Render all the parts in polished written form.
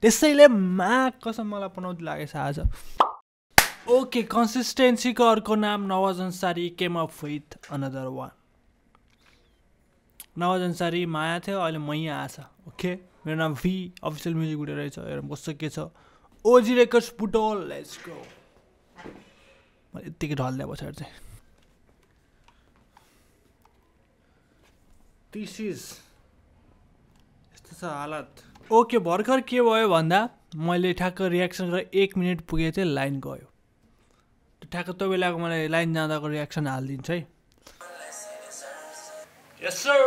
त्यसैले कसम मलाई पनाउती लागेछ आज ओके कन्सिस्टेन्सीको अर्को नाम Nawaz Ansari came up with another one Nawaz Ansari माया थियो अहिले मैया आछ ओके मेरो नाम भी अफिसियल म्युजिक भिडियो रहेछ हेरौँ कस्तो के छ ओजी रेकर्ड्स बुटोल लेट्स गो मैले यत्तिकै ढल्दै पछाडि चाहिँ दिस इज यस्तो छ हालत ओके भर्खर के भयो भन्दा मैले ठ्याक्क रियाक्सन गरेर 1 मिनट पुगेको थिएँ लाइन गयो ठ्याक्क त्यो बेलाको मलाई लाइन जाँदाको रियाक्सन हालिदिन्छ है यस सर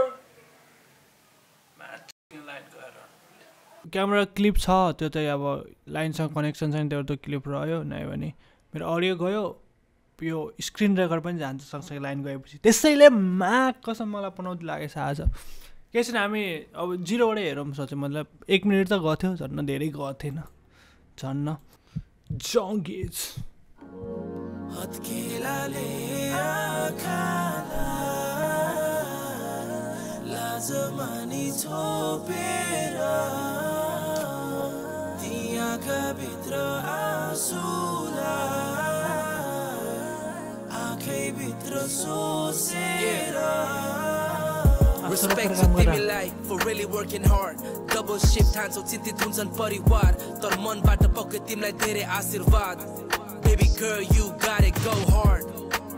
क्यामेरा क्लिप छ त्यो चाहिँ अब लाइनसँग कनेक्सन छैन त्यो त क्लिप रह्यो नभए भने मेरो अडियो गयो यो स्क्रिन रेकर्ड पनि जान्छ सँगसँगै लाइन गएपछि त्यसैले कसम मलाई पनाउती लागेछ आज के छैन हामी अब 0 बाटै हेरौँ सोचेँ मतलब 1 मिनट त गएको थियो झन् धेरै गएको थिएन झन् जङ्गेज हत्केलाले लाजमानी छोपेर ती आँखाभित्र आँसुला आँखैभित्र सोसेर Respect to तिमीलाई for really working hard double shift हान्छौ चिन्तित हुन्छन् परिवार तर मनबाट पक्कै तिमीलाई धेरै आशीर्वाद baby girl you gotta go hard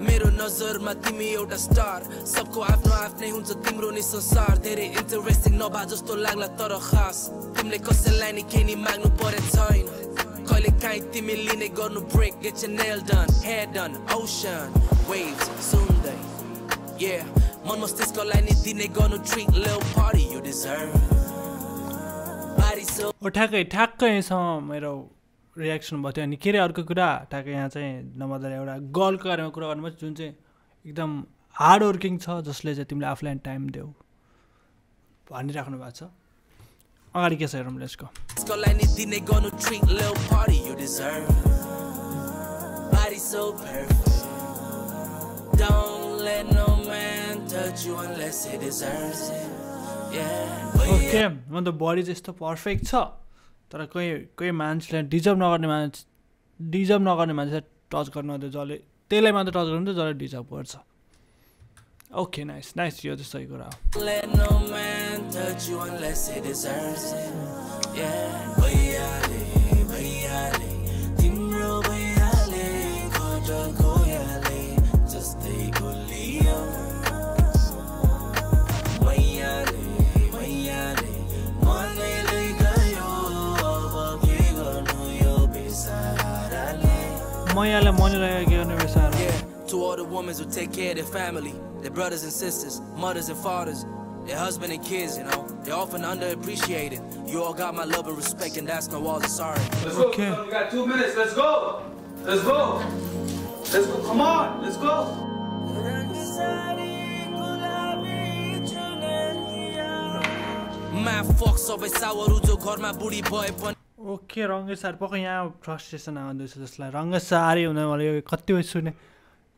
मेरो नजरमा तिमी एउटा स्टार सबको आफ्नो आफ्नै हुन्छ तिम्रो नि संसार धेरै इन्टरेस्टिङ नभा जस्तो लाग्ला तर खास तिमीले कसैलाई नि केही नि माग्नु परे छैन कहिले काहीँ तिमी लिने गर्नु brake get your nail done hair done ocean waves सुन्दै yeah मन मस्तिष्कलाई नि दिने गर्नु treat little party you deserve body so ठ्याक्कै यहाँसम्म मेरो रियाक्सन भयो थियो अनि के अरे अर्को कुरा ठ्याक्कै यहाँ चाहिँ नभन्दा एउटा गर्लको बारेमा कुरा गर्नु जुन चाहिँ एकदम हार्ड वर्किङ छ जसले चाहिँ तिमीले आफूलाई टाइम देऊ भनिराख्नु भएको छ अगाडि के छ हेरौँ लेट्सको कसैलाई नि दिने गर्नु treat little party you deserve body so perfect don't let no man touch you unless he deserves it yeah okay म त बडी चाहिँ यस्तो पर्फेक्ट छ तर कोही मान्छेले डिजर्भ नगर्ने मान्छे टच गर्नु मात्रै जसले त्यसलाई मात्रै टच गर्नु त जसले डिजर्भ गर्छ ओके नाइस नाइस यो चाहिँ सही कुरा हो let no man touch you unless he deserves it yeah भैयाले तिम्रो भैयाले खोयाले जस्तै गोलियो मैयाले मनिरहेको के गर्ने बेसारा to all the women who take care of their family their brothers and sisters mothers and fathers their husband and kids you know they're often underappreciated you all got my love and respect and that's no walls of sorry let's go okay. We got 2 minutes let's go come on let's go my fuck सबै सावरु जो घरमा बुढी भए पनि okay रङ्गेश sir पक्कै यहाँ frustration आउँदैछ जसलाई रङ्गेश सारी हुँदा मैले कति बजी सुने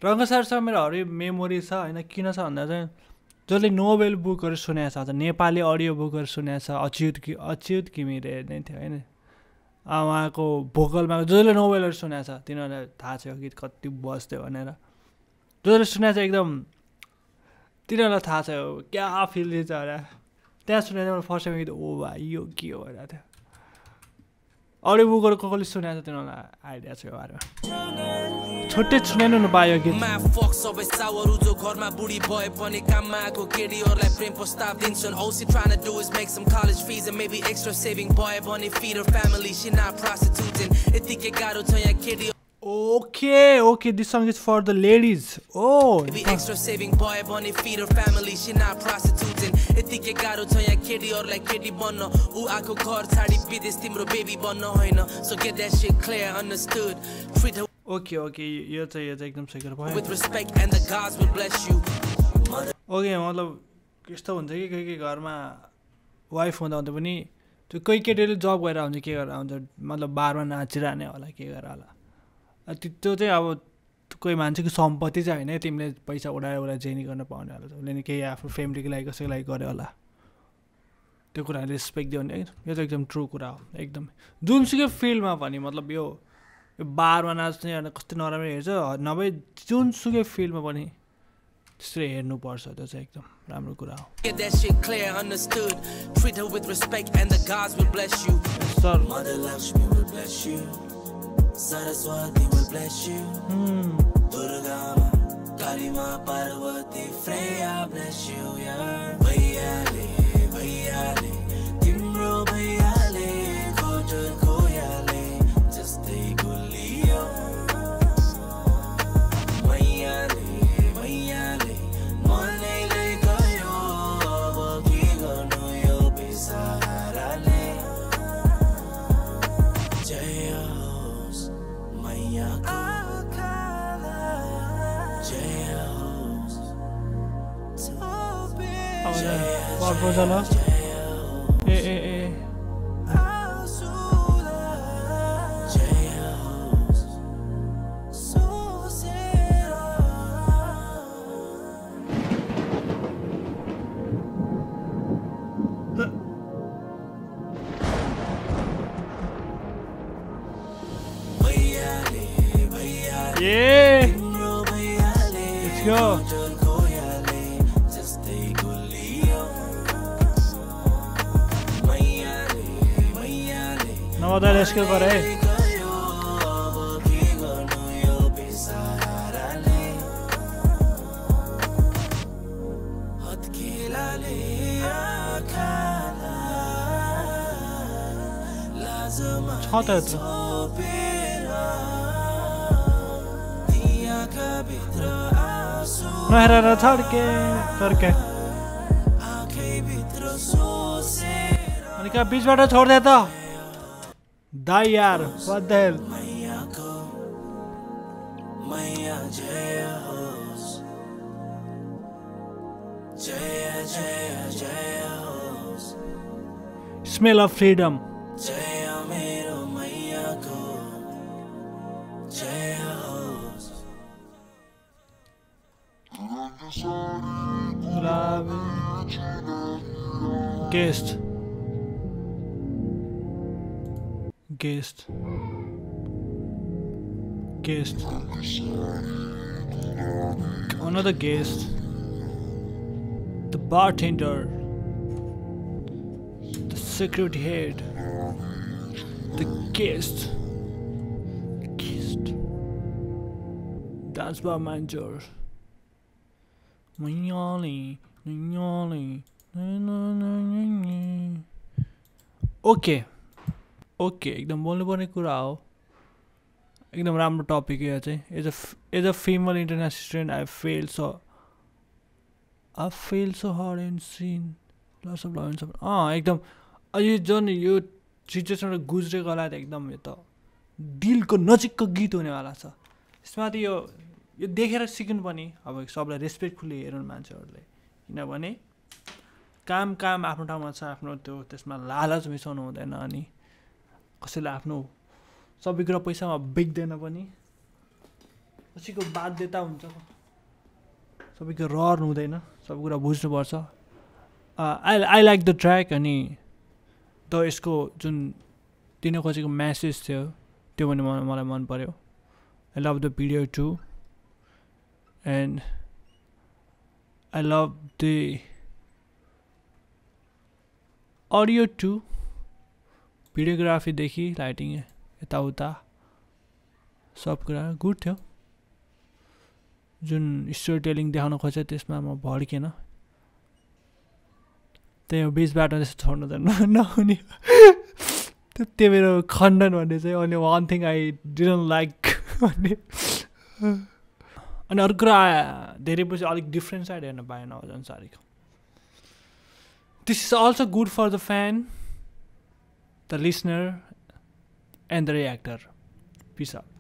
रङ्गेश सरसँग मेरो हरियो मेमोरी छ होइन किन छ भन्दा चाहिँ जसले नोबेल बुकहरू सुनेको छ नेपाली अडियो बुकहरू सुनेको छ अच्युत घिमिरे नै थियो होइन उहाँको भोकलमा जसले नोबेलहरू सुनेको छ तिनीहरूलाई थाहा छ गीत कति बस्थ्यो भनेर जसले सुनेको छ एकदम तिनीहरूलाई थाहा छ क्या फिल दिन्छ होला त्यहाँ सुनेर मैले फर्स्ट टाइम गीत ओ भाइ यो के हो भनेको थियो अडियो बुकहरू कसले सुनेको छ तिनीहरूलाई आइडिया छ यो बारेमा छुट्टै सुनाउनु नपायो गीत सबै सावरु जो घरमा बुढी भए पनि काममा आएको केटीहरूलाई प्रेम प्रस्ताव दिन्छन् all she trying to do is make some college fees and maybe extra saving भए भने feed her family she not prostituting यतिकै गाह्रो छ यहाँ केटी Okay, this song is for the ladies. Oh, maybe extra saving भए भने feed her family she not prostituting यतिकै गाह्रो छ यहाँ केटीहरूलाई केटी बन्न उ आको घर छाडी विदेश तिम्रो बेबी बन्न होइन so get that shit clear understood treat her Okay, यो चाहिँ एकदम सही कुरा भयो with respect and the gods will bless you Okay, मतलब यस्तो हुन्छ कि कोही घरमा वाइफ हुँदा पनि त्यो कोही केटीले जब गरेर हुन्छ के गरेर हुन्छ मतलब बारमा नाचिरहने होला के गरेर होला त्यो चाहिँ अब कोही मान्छेको सम्पत्ति चाहिँ होइन तिमीले पैसा उडाएर जेनी गर्न पाउने होला उसले नि केही आफ्नो फ्यामिलीको लागि कसैको लागि गरे होला त्यो कुरा रेस्पेक्ट दियो भने यो त एकदम ट्रु कुरा हो एकदम जुनसुकै फिल्डमा पनि मतलब यो बारमा नाच्ने अनि कस्तो नराम्रो हेर्छ नभए जुनसुकै फिल्डमा पनि त्यसरी हेर्नुपर्छ त्यो चाहिँ एकदम राम्रो कुरा हो Get that shit clear, understood. Treat her with respect and the gods will bless you. Sir Mother Lakshmi will bless you. Saraswati will bless you. Durga Ma, Kali Ma, Parvati, Freya bless you. Yeah. Bhaiyale, bhaiyale, timro bhaiyale, khojar koyale, just stay guliyo. Bhaiyale, bhaiyale, manai lai gayo, ab ki garnu yo besaharale. Jaya hoos, maiya ko. Jaya hoos, proposal हो ए ए ए Jaya hoos, so sera. Bhaiyale, bhaiyale, A timro bhaiyale, Let's go. khojar koyale, just stay guliyo. Bhaiyale, bhaiyale, नभए rescue गरे है gayo, ab ki garnu yo besaharale. Hatkilale, akhala, lazma छ त यत्रो topera, diya bhitra aasu, नहेरेर छड्के तर्के aankhein bhitra sosera. अनि कहाँ बिचबाट छोड्दे त दाइ यार what the hell Maiya ko, Maiya Jaya hoos, Jaya Jaya Jaya hoos, smell of freedom Jaya mero Maiya ko, Jaya hoos. Guest guest guest another guest the bartender the security head the guest dance bar manager okay okay एकदम बोल्नुपर्ने कुरा हो एकदम राम्रो topic यो चाहिँ as a female international student I fell so hard and seen loss of love and सब एकदम यो जुन यो सिचुएसनबाट गुज्रेकोलाई त एकदम यो त दिलको नजिकको गीत हुनेवाला छ यसमा त यो देखेर सिक्नु पनि अब सबलाई रेस्पेक्टफुल्ली हेर्नु मान्छेहरूले किनभने काम आफ्नो ठाउँमा छ आफ्नो त्यो त्यसमा लालच मिसाउनु हुँदैन अनि कसैले आफ्नो सबै कुरा पैसामा बेच्दैन पनि कसैको बाध्यता हुन्छ सबैको रहर हुँदैन सबै कुरा बुझ्नुपर्छ आई लाइक द ट्र्याक अनि त यसको जुन दिन खोजेको म्यासेज थियो त्यो पनि मलाई मन पर्यो I love the video too and I love the audio too भिडियोग्राफीदेखि लाइटिङ यताउता सब कुरा गुड थियो जुन स्टोरी टेलिङ देखाउन खोज्छ त्यसमा म भड्केन त्यही हो बिचबाट त्यस्तो छोड्नु त नहुने त्यो मेरो खण्डन भन्ने चाहिँ only one thing I didn't like भन्ने अनि अर्को कुरा धेरै पछि अलिक डिफ्रेन्ट साइड हेर्न पाएन अन्सारीको This is also good for the fan, the listener, and the reactor. Peace out.